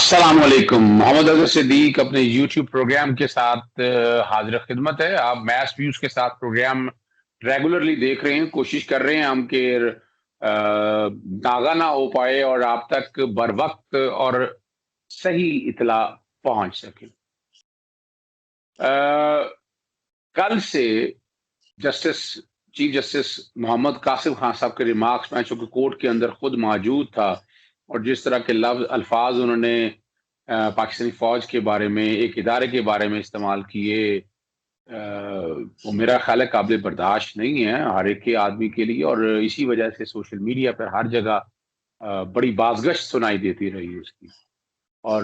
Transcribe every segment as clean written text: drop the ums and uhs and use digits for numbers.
अस्सलाम वालेकुम। मोहम्मद अजहर सिद्दीक अपने YouTube प्रोग्राम के साथ हाजिर खिदमत है। आप मैस व्यूज के साथ प्रोग्राम रेगुलरली देख रहे हैं। कोशिश कर रहे हैं हम कि नागा ना हो पाए और आप तक बर वक्त और सही इतला पहुंच सके। कल से justice chief justice Mohammad Qasim Khan साहब के रिमार्क्स में, चूंकि कोर्ट के अंदर खुद मौजूद था और जिस तरह के लफ्ज अल्फाज उन्होंने पाकिस्तानी फौज के बारे में, एक इदारे के बारे में इस्तेमाल किए, वो मेरा ख्याल है काबिल बर्दाश्त नहीं है हर एक के आदमी के लिए। और इसी वजह से सोशल मीडिया पर हर जगह बड़ी बाज़गश्त सुनाई देती रही उसकी। और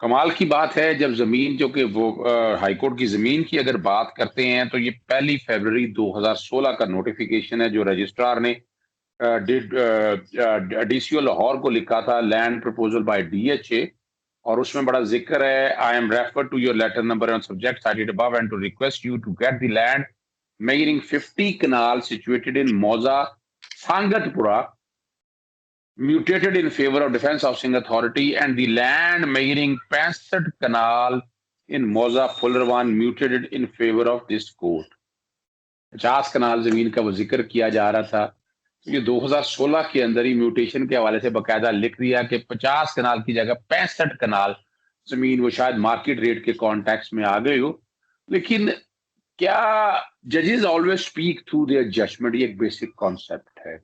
कमाल की बात है, जब जमीन, जो कि वो हाईकोर्ट की जमीन की अगर बात करते हैं तो ये 1 फरवरी 2016 का नोटिफिकेशन है जो रजिस्ट्रार ने डीसीओ लाहौर को लिखा था, लैंड प्रपोजल बाय डीएचए। और उसमें बड़ा जिक्र है, I am refer to your letter number on subject cited above and to request you to get the land measuring 50 canal situated in Moza, Sangatpura, mutated in favor of Defense Housing Authority, and the land measuring 65 canal in Moza, Fullerwan, mutated in favor of this court. 50 कनाल जमीन का वो जिक्र किया जा रहा था। ये 2016 के अंदर ही म्यूटेशन के हवाले से बकायदा लिख दिया कि 50 कनाल की जगह 65 कनाल जमीन, वो शायद मार्केट रेट के कॉन्टेक्स्ट में आ गए हो। लेकिन क्या जजेस always speak through their judgement, ये एक बेसिक कॉन्सेप्ट है।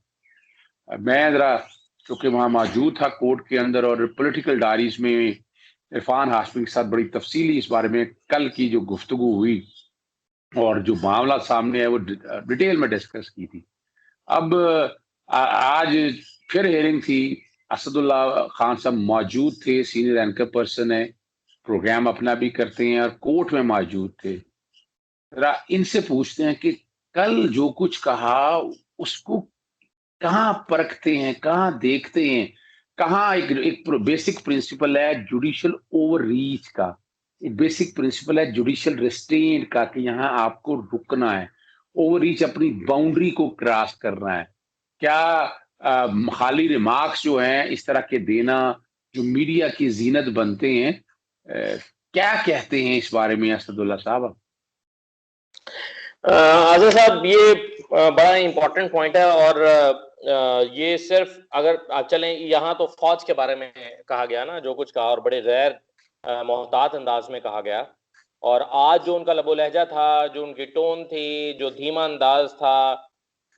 मैं जरा चूंकि वहां मौजूद था कोर्ट के अंदर और पॉलिटिकल डायरीज में इरफान हाशमी के साथ बड़ी तफसीली इस बारे में कल की जो गुफ्तगू हुई और जो मामला सामने है वो डिटेल में डिस्कस की थी। अब आज फिर हियरिंग थी, असदुल्ला खान साहब मौजूद थे, सीनियर एंकर पर्सन है, प्रोग्राम अपना भी करते हैं और कोर्ट में मौजूद थे। इनसे पूछते हैं कि कल जो कुछ कहा उसको कहाँ परखते हैं, कहाँ देखते हैं, कहाँ एक बेसिक प्रिंसिपल है जुडिशियल ओवर रीच का, एक बेसिक प्रिंसिपल है जुडिशियल रेस्ट्रेंट का कि यहाँ आपको रुकना है, ओवर रीच अपनी बाउंड्री को क्रॉस करना है। क्या खाली रिमार्क्स जो हैं इस तरह के देना जो मीडिया की जीनत बनते हैं, क्या कहते हैं इस बारे में असदुल्ला साहब? आज़म साहब, ये बड़ा इम्पोर्टेंट पॉइंट है और ये सिर्फ अगर चलें यहाँ तो फौज के बारे में कहा गया ना, जो कुछ कहा और बड़े गैर मोहतात अंदाज में कहा गया। और आज जो उनका लबो लहजा था, जो उनकी टोन थी, जो धीमा अंदाज था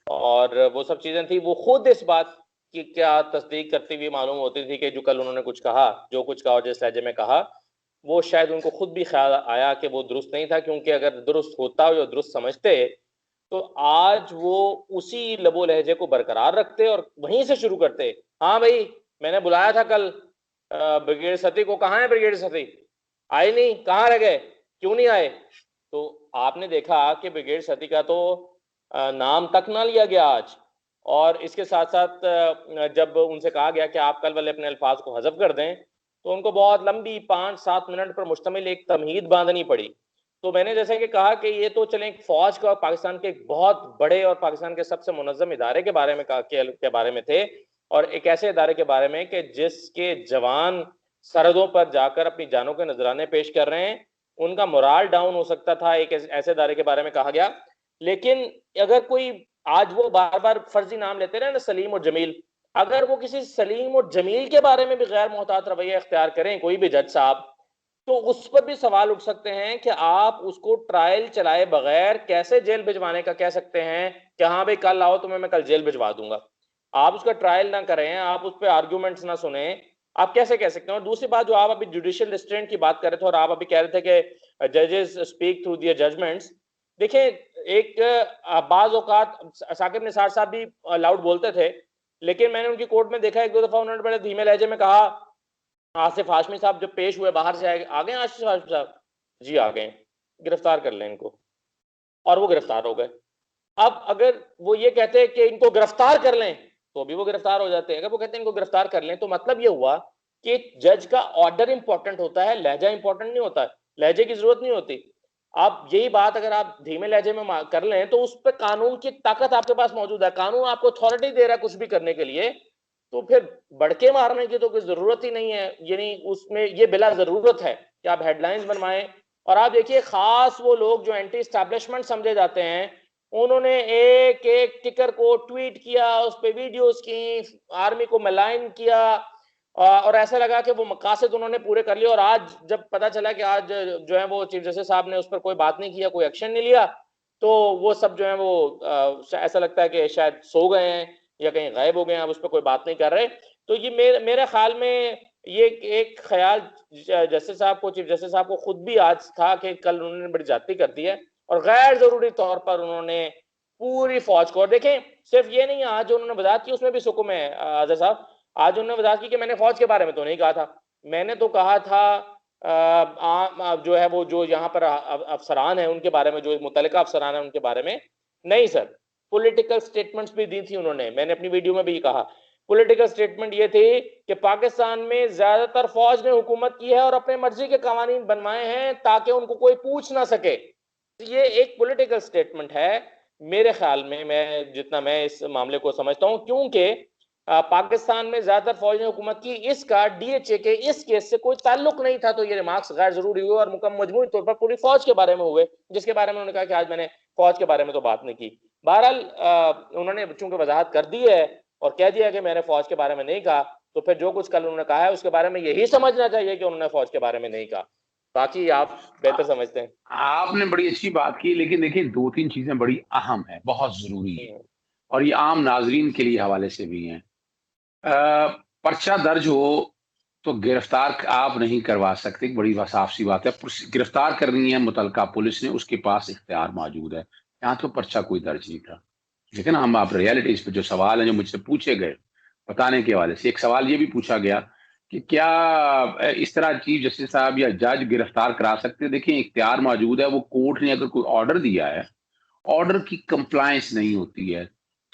और वो सब चीजें थी, वो खुद इस बात की क्या तस्दीक करती हुई मालूम होती थी कि जो कल उन्होंने कुछ कहा, जो कुछ कहा और जिस लहजे में कहा, वो शायद उनको खुद भी ख्याल आया कि वो दुरुस्त नहीं था। क्योंकि अगर दुरुस्त होता या दुरुस्त समझते तो आज वो उसी लबो लहजे को बरकरार रखते और वहीं से शुरू करते। हाँ भाई, मैंने बुलाया था कल ब्रिगेड सती को, कहाँ है ब्रिगेड सती? आए नहीं, कहाँ रह गए, क्यों नहीं आए? तो आपने देखा कि ब्रिगेड सती का तो नाम तक ना लिया गया आज। और इसके साथ साथ जब उनसे कहा गया कि आप कल वाले अपने अल्फाज को हज़फ कर दें, तो उनको बहुत लंबी 5-7 मिनट पर मुश्तमिल एक तमहीद बांधनी पड़ी। तो मैंने जैसे कि कहा कि ये तो चलें फौज का, पाकिस्तान के एक बहुत बड़े और पाकिस्तान के सबसे मुनज़्ज़म इदारे के बारे में के बारे में थे, और एक ऐसे इदारे के बारे में कि जिसके जवान सरहदों पर जाकर अपनी जानों के नजराने पेश कर रहे हैं, उनका मोराल डाउन हो सकता था। एक ऐसे इदारे के बारे में कहा गया। लेकिन अगर कोई आज वो बार बार फर्जी नाम लेते रहे ना, सलीम और जमील, अगर वो किसी सलीम और जमील के बारे में भी गैर मोहतात रवैया इख्तियार करें कोई भी जज साहब, तो उस पर भी सवाल उठ सकते हैं कि आप उसको ट्रायल चलाए बगैर कैसे जेल भिजवाने का कह सकते हैं कि हाँ भाई कल आओ तुम्हें मैं कल जेल भिजवा दूंगा। आप उसका ट्रायल ना करें, आप उस पर आर्ग्यूमेंट्स ना सुने, आप कैसे कह सकते हैं? और दूसरी बात, जो आप अभी जुडिशियल रिस्ट्रेंट की बात कर रहे थे और आप अभी कह रहे थे कि जजेस स्पीक थ्रू दियर जजमेंट्स, देखिए एक बाज औकात साकिब निसार साहब भी लाउड बोलते थे, लेकिन मैंने उनकी कोर्ट में देखा एक दो दफा उन्होंने बड़े धीमे लहजे में कहा, आसिफ हाशमी साहब जब पेश हुए बाहर से आ गए आसिफ हाशमी साहब, जी आ गए, गिरफ्तार कर लें इनको, और वो गिरफ्तार हो गए। अब अगर वो ये कहते हैं कि इनको गिरफ्तार कर लें तो भी वो गिरफ्तार हो जाते हैं। अगर वो कहते हैं इनको गिरफ्तार कर लें तो मतलब ये हुआ कि जज का ऑर्डर इंपॉर्टेंट होता है, लहजा इंपॉर्टेंट नहीं होता है, लहजे की जरूरत नहीं होती। आप यही बात अगर आप धीमे लहजे में कर लें तो उस पर कानून की ताकत आपके पास मौजूद है, कानून आपको अथॉरिटी दे रहा है कुछ भी करने के लिए। तो फिर बढ़के मारने की तो कोई जरूरत ही नहीं है, यानी उसमें ये बिला जरूरत है कि आप हेडलाइंस बनवाएं। और आप देखिए खास वो लोग जो एंटी स्टैब्लिशमेंट समझे जाते हैं, उन्होंने एक एक टिकर को ट्वीट किया, उस पर वीडियोस की, आर्मी को मलाइन किया, और ऐसा लगा कि वो मकासद उन्होंने पूरे कर लिए। और आज जब पता चला कि आज जो है वो चीफ जस्टिस साहब ने उस पर कोई बात नहीं किया, कोई एक्शन नहीं लिया, तो वो सब जो है वो ऐसा लगता है कि शायद सो गए हैं या कहीं गायब हो गए हैं, अब उस पर कोई बात नहीं कर रहे। तो ये मेरे ख्याल में ये एक ख्याल जस्टिस साहब को, चीफ जस्टिस साहब को खुद भी आज था कि कल उन्होंने बड़ी ज्यादती कर दी है और गैर जरूरी तौर पर उन्होंने पूरी फौज को। और देखें सिर्फ ये नहीं, आज जो उन्होंने वजाहत की उसमें भी सुकुम है आजम साहब। आज उन्होंने वजाहत की कि मैंने फौज के बारे में तो नहीं कहा था, मैंने तो कहा था जो है वो जो यहाँ पर अफसरान है उनके बारे में, जो मुतल्लिका अफसरान है उनके बारे में। नहीं सर, पॉलिटिकल स्टेटमेंट्स भी दी थी उन्होंने, मैंने अपनी वीडियो में भी कहा। पॉलिटिकल स्टेटमेंट ये थी कि पाकिस्तान में ज्यादातर फौज ने हुकूमत की है और अपने मर्जी के कानून बनवाए हैं ताकि उनको कोई पूछ ना सके। ये एक पॉलिटिकल स्टेटमेंट है मेरे ख्याल में, मैं जितना मैं इस मामले को समझता हूं, क्योंकि पाकिस्तान में ज्यादातर फौज ने हुकूमत की, इसका डीएचए के इस केस से कोई ताल्लुक नहीं था। तो ये रिमार्क्स गैर जरूरी हुए और मजमूई तौर पर पूरी फौज के बारे में हुए, जिसके बारे में उन्होंने कहा कि आज मैंने फौज के बारे में तो बात नहीं की। बहरहाल उन्होंने चूंकि वजाहत कर दी है और कह दिया कि मैंने फौज के बारे में नहीं कहा, तो फिर जो कुछ कल उन्होंने कहा है उसके बारे में यही समझना चाहिए कि उन्होंने फौज के बारे में नहीं कहा। बाकी आप बेहतर समझते हैं। आपने बड़ी अच्छी बात की, लेकिन देखिए 2-3 चीजें बड़ी अहम है, बहुत जरूरी है, और ये आम नाजरीन के लिए हवाले से भी हैं। पर्चा दर्ज हो तो गिरफ्तार आप नहीं करवा सकते, बड़ी साफ सी बात है। गिरफ्तार करनी है मुतलका पुलिस ने, उसके पास इख्तियार मौजूद है। यहाँ तो पर्चा कोई दर्ज नहीं था। लेकिन हम आप रियलिटीज पे जो सवाल है जो मुझसे पूछे गए बताने के हवाले से, एक सवाल ये भी पूछा गया कि क्या इस तरह चीफ जस्टिस साहब या जज गिरफ्तार करा सकते हैं? देखिए इख्तियार मौजूद है, वो कोर्ट ने अगर कोई ऑर्डर दिया है, ऑर्डर की कंप्लायंस नहीं होती है,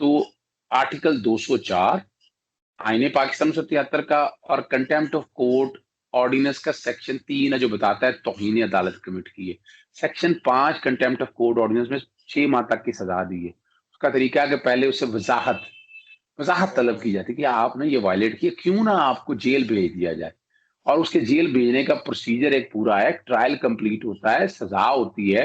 तो आर्टिकल 204 आईने पाकिस्तान 1973 का और कंटेम्प्ट ऑफ कोर्ट ऑर्डिनेंस का सेक्शन 3 है जो बताता है तौहीन अदालत कमिट की है। Section 5 contempt of court ordinance में 6 माह तक की सजा दी है। उसका तरीका है कि पहले उससे वजाहत तलब की जाती है कि आपने ये वायलेट किया, क्यों ना आपको जेल भेज दिया जाए। और उसके जेल भेजने का प्रोसीजर एक पूरा है, ट्रायल कंप्लीट होता है, सजा होती है।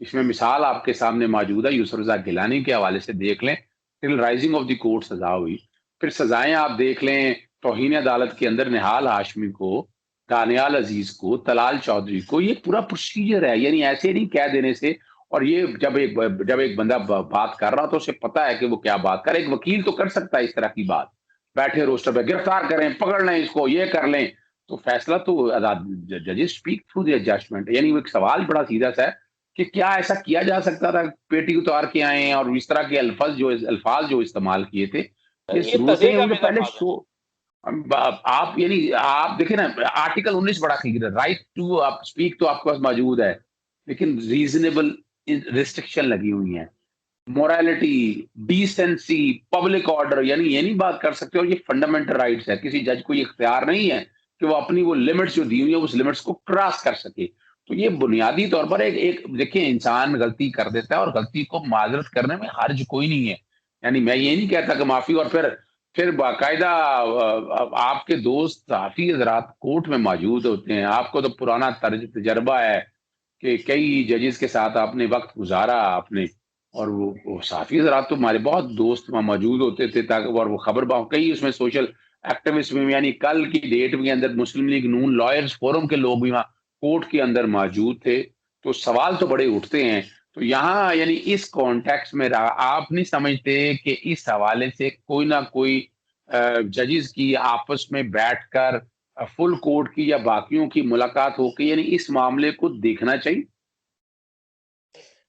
इसमें मिसाल आपके सामने मौजूद है, यूसुफ रजा गिलानी के हवाले से देख लें, till rising of the court सजा हुई। फिर सजाएं आप देख लें, तौहीन अदालत के अंदर निहाल हाशमी को, दानियाल अजीज को, तलाल चौधरी को, ये पूरा प्रोसीजर है। यानी ऐसे नहीं कह देने से। और ये जब एक बंदा बात कर रहा तो उसे पता है कि वो क्या बात कर, एक वकील तो कर सकता है इस तरह की बात, बैठे रोस्टर पे गिरफ्तार करें, पकड़ लें इसको, ये कर लें, तो फैसला तो जजेस स्पीक थ्रू देयर जजमेंट। यानी वो एक सवाल बड़ा सीधा सा है कि क्या ऐसा किया जा सकता था, पेटी उतार के आए और इस तरह के अल्फाज जो इस्तेमाल किए थे, ये ये शुरू से ही तज़ीक़ मुझे आमेज़ पहले अल्फाज़ है। शो। आप यानी आप देखिए ना, आर्टिकल 19 बड़ा क्लियर है, राइट टू आप स्पीक तो आपके पास मौजूद है, लेकिन रीजनेबल रिस्ट्रिक्शन लगी हुई है। मोरालिटी, डिसेंसी, पब्लिक ऑर्डर, यानी ये नहीं बात कर सकते। और ये फंडामेंटल राइट्स है, किसी जज को ये इख्तियार नहीं है कि वो अपनी वो लिमिट्स जो दी हुई है उस लिमिट्स को क्रॉस कर सके। तो ये बुनियादी तौर पर एक देखिए, इंसान गलती कर देता है और गलती को माजरत करने में हर्ज कोई नहीं है। यानी मैं ये नहीं कहता कि माफी, और फिर बाकायदा आपके दोस्त काफी हजरात कोर्ट में मौजूद होते हैं, आपको तो पुराना तजर्बा है कि कई जजेस के साथ आपने वक्त गुजारा आपने, और वो साफी हजरात तो हमारे बहुत दोस्त वहाँ मौजूद होते थे, ताकि और वो खबर कई उसमें सोशल एक्टिविस्ट में, यानी कल की डेट में अंदर मुस्लिम लीग नून लॉयर्स फोरम के लोग भी वहाँ कोर्ट के अंदर मौजूद थे। तो सवाल तो बड़े उठते हैं। तो यहाँ यानी इस कॉन्टेक्स्ट में आप नहीं समझते कि इस हवाले से कोई ना कोई जजेस की आपस में बैठकर फुल कोर्ट की या बाकियों की मुलाकात होकर यानी इस मामले को देखना चाहिए?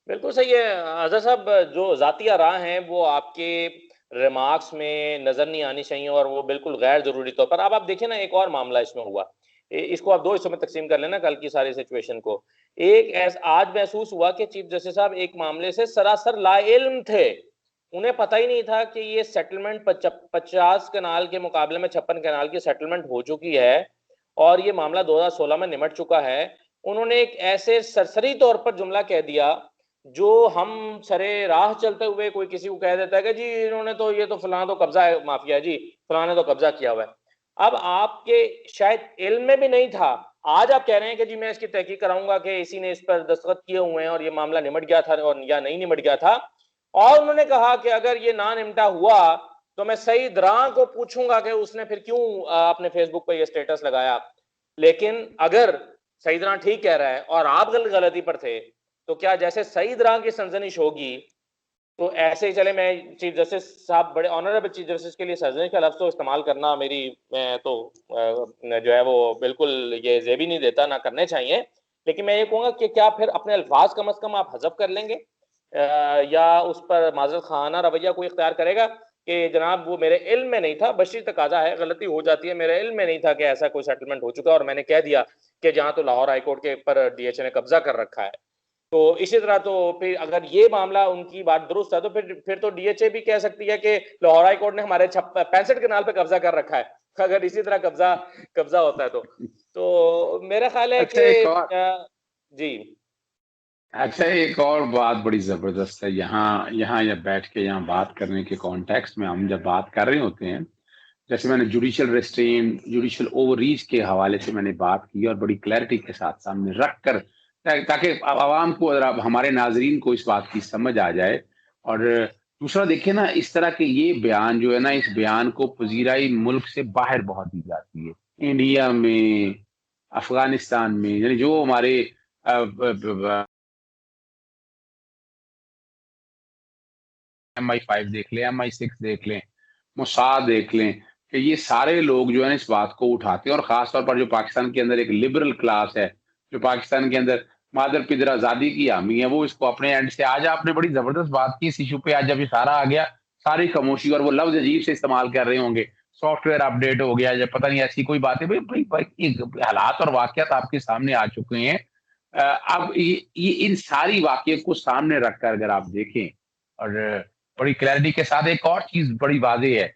बिल्कुल सही है आज़ाद साहब, जो ज़ातिया राह हैं वो आपके रिमार्क्स में नज़र नहीं आनी चाहिए और वो बिल्कुल गैर ज़रूरी तौर पर। अब आप देखिए ना, एक और मामला इसमें हुआ, इसको आप 2 हिस्सों में तकसीम कर लेना कल की सारी सिचुएशन को। एक आज महसूस हुआ कि चीफ जस्टिस साहब एक मामले से सरासर लाइल्म थे, उन्हें पता ही नहीं था कि ये सेटलमेंट 50 कनाल के मुकाबले में 56 कनाल की सेटलमेंट हो चुकी है और ये मामला 2016 में निमट चुका है। उन्होंने एक ऐसे सरसरी तौर पर जुमला कह दिया जो हम सरे राह चलते हुए कोई किसी को कह देता है कि जी इन्होंने तो ये तो फलां तो कब्जा है माफिया जी, फलाने तो कब्जा किया हुआ है। अब आपके शायद इल्म में भी नहीं था, आज आप कह रहे हैं कि जी मैं इसकी तहकीक कराऊंगा कि इसी ने इस पर दस्तखत किए हुए हैं और ये मामला निमट गया था और या नहीं निमट गया था। और उन्होंने कहा कि अगर ये ना निमटा हुआ तो मैं सईद रां को पूछूंगा कि उसने फिर क्यों अपने फेसबुक पर ये स्टेटस लगाया। लेकिन अगर सईद रां ठीक कह रहा है और आप गलती पर थे, तो क्या जैसे सईद रां की सनसनिश होगी तो ऐसे ही चले। मैं चीफ जस्टिस साहब, बड़े ऑनरेबल चीफ जस्टिस के लिए सनसनिश का लफ्ज तो इस्तेमाल करना मेरी, मैं तो जो है वो बिल्कुल ये जेबी नहीं देता, ना करने चाहिए। लेकिन मैं ये कहूँगा कि क्या फिर अपने अल्फाज कम अज कम आप हजफ कर लेंगे या उस पर माजरत खाना रवैया कोई इख्तियार करेगा कि जनाब वो मेरे इल्म में नहीं था, बशरी तकाजा है, गलती हो जाती है, मेरे इल्म में नहीं था कि ऐसा कोई सेटलमेंट हो चुका और मैंने कह दिया कि जहां तो लाहौर हाईकोर्ट के पर डीएचए ने कब्जा कर रखा है। तो इसी तरह तो फिर अगर ये मामला उनकी बात दुरुस्त है तो फिर तो डीएचए भी कह सकती है कि लाहौर हाई कोर्ट ने हमारे 65 कनाल पे कब्जा कर रखा है, अगर इसी तरह कब्जा होता है तो मेरा ख्याल है अच्छा, कि जी अच्छा, एक और बात बड़ी जबरदस्त है। यहाँ यहाँ या बैठ के यहाँ बात करने के कॉन्टेक्स्ट में हम जब बात कर रहे होते हैं, जैसे मैंने जुडिशियल रेस्ट्रेन, जुडिशियल ओवररीच के हवाले से मैंने बात की और बड़ी क्लैरिटी के साथ सामने रख कर, ताकि आवाम को, हमारे नाजरीन को इस बात की समझ आ जाए। और दूसरा देखिए ना, इस तरह के ये बयान जो है ना, इस बयान को पजीराई मुल्क से बाहर बहुत दी जाती है, इंडिया में, अफगानिस्तान में, यानी जो हमारे MI5 देख लें, MI6 देख लें, मोसाद देख लें, कि ये सारे लोग जो है इस बात को उठाते हैं। और खास तौर पर जो पाकिस्तान के अंदर एक लिबरल क्लास है, जो पाकिस्तान के अंदर मादर पिदर आजादी की हामी है, वो इसको अपने एंड से, आज आपने बड़ी जबरदस्त बात की इस इशू पे। आज जब ये सारा आ गया, सारी खामोशी, और वो लफ्ज अजीब से इस्तेमाल कर रहे होंगे, सॉफ्टवेयर अपडेट हो गया या पता नहीं ऐसी कोई बातें। भाई भाई भाई, हालात और वाकयात आपके सामने आ चुके हैं। अब ये इन सारी वाकये को सामने रखकर अगर आप देखें, और बड़ी क्लैरिटी के साथ एक और चीज बड़ी वाज़ेह है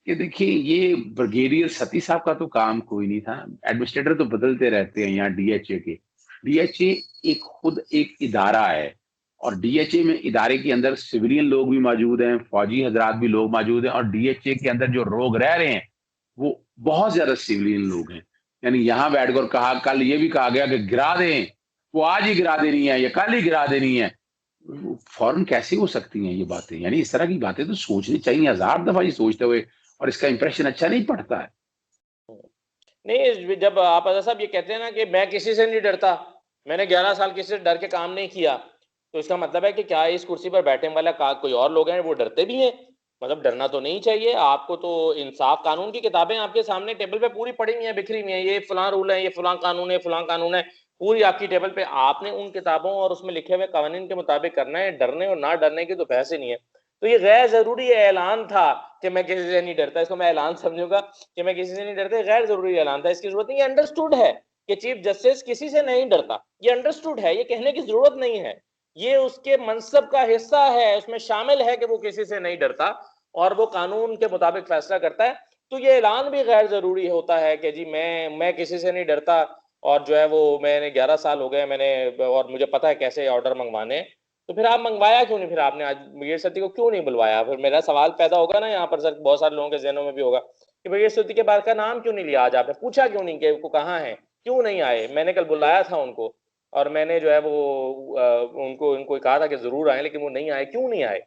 कि देखिए, ये ब्रिगेडियर सती साहब का तो काम कोई नहीं था। एडमिनिस्ट्रेटर तो बदलते रहते हैं यहाँ डीएचए के। डीएचए एक खुद एक इदारा है, और डीएचए में, इदारे के अंदर सिविलियन लोग भी मौजूद हैं, फौजी हजरात भी लोग मौजूद हैं, और डीएचए के अंदर जो लोग रह रहे हैं वो बहुत ज्यादा सिविलियन लोग हैं। यानी यहाँ बैठकर कहा, कल ये भी कहा गया कि गिरा दें, वो आज ही गिरा देनी है या कल ही गिरा देनी है। फौरन कैसे हो सकती हैं ये बातें? यानी इस तरह की बातें तो सोचनी चाहिए, हजार दफा ये सोचते हुए, और इसका इंप्रेशन अच्छा नहीं पड़ता है। नहीं, जब आप आज़ाद साहब ये कहते हैं ना कि मैं किसी से नहीं डरता, मैंने 11 साल किसी से डर के काम नहीं किया, तो इसका मतलब है कि क्या इस कुर्सी पर बैठने वाला कोई और लोग हैं वो डरते भी हैं? मतलब डरना तो नहीं चाहिए आपको। तो इंसाफ कानून की किताबें आपके सामने टेबल पे पूरी पड़ी हुई हैं, बिखरी हुई हैं, ये फलां रूल है, ये फलां कानून है, फलां कानून है, पूरी आपकी टेबल पे। आपने उन किताबों और उसमें लिखे हुए कानून के मुताबिक करना है। डरने और ना डरने की तो बहस ही नहीं है। तो ये गैर जरूरी ऐलान था कि मैं किसी से नहीं डरता, इसको मैं ऐलान समझूंगा कि मैं किसी से नहीं डरता। गैर जरूरी ऐलान था, इसकी जरूरत नहीं। ये अंडरस्टूड है कि चीफ जस्टिस किसी से नहीं डरता, ये अंडरस्टूड है, ये कहने की जरूरत नहीं है। ये उसके मनसब का हिस्सा है, उसमें शामिल है कि वो किसी से नहीं डरता और वो कानून के मुताबिक फैसला करता है। तो ये ऐलान भी गैर जरूरी होता है कि जी मैं किसी से नहीं डरता, और जो है वो मैंने 11 साल हो गए मैंने, और मुझे पता है कैसे ऑर्डर मंगवाने। तो फिर आप मंगवाया क्यों नहीं? फिर आपने आज ब्रिगेड सती को क्यों नहीं बुलवाया? फिर मेरा सवाल पैदा होगा ना यहाँ पर सर, बहुत सारे लोगों के जहनों में भी होगा कि ब्रिगेड सती के बाद का नाम क्यों नहीं लिया? आज आपने पूछा क्यों नहीं कि वो कहाँ है, क्यों नहीं आए? मैंने कल बुलाया था उनको और मैंने जो है वो उनको कहा था कि जरूर आए, लेकिन वो नहीं आए। क्यों नहीं आए?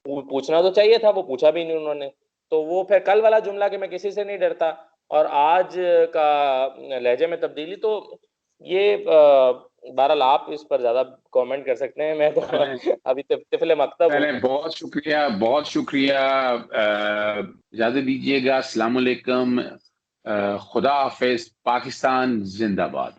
पूछना तो चाहिए था, वो पूछा भी नहीं उन्होंने। तो वो फिर कल वाला जुमला कि मैं किसी से नहीं डरता और आज का लहजे में तब्दीली, तो ये बहरहाल आप इस पर ज्यादा कमेंट कर सकते हैं। मैं तो अभी तिफले मकतब हूँ। पहले बहुत शुक्रिया, बहुत शुक्रिया। इजाजत दीजिएगा। अस्सलाम वालेकुम, खुदा हाफिज, पाकिस्तान जिंदाबाद।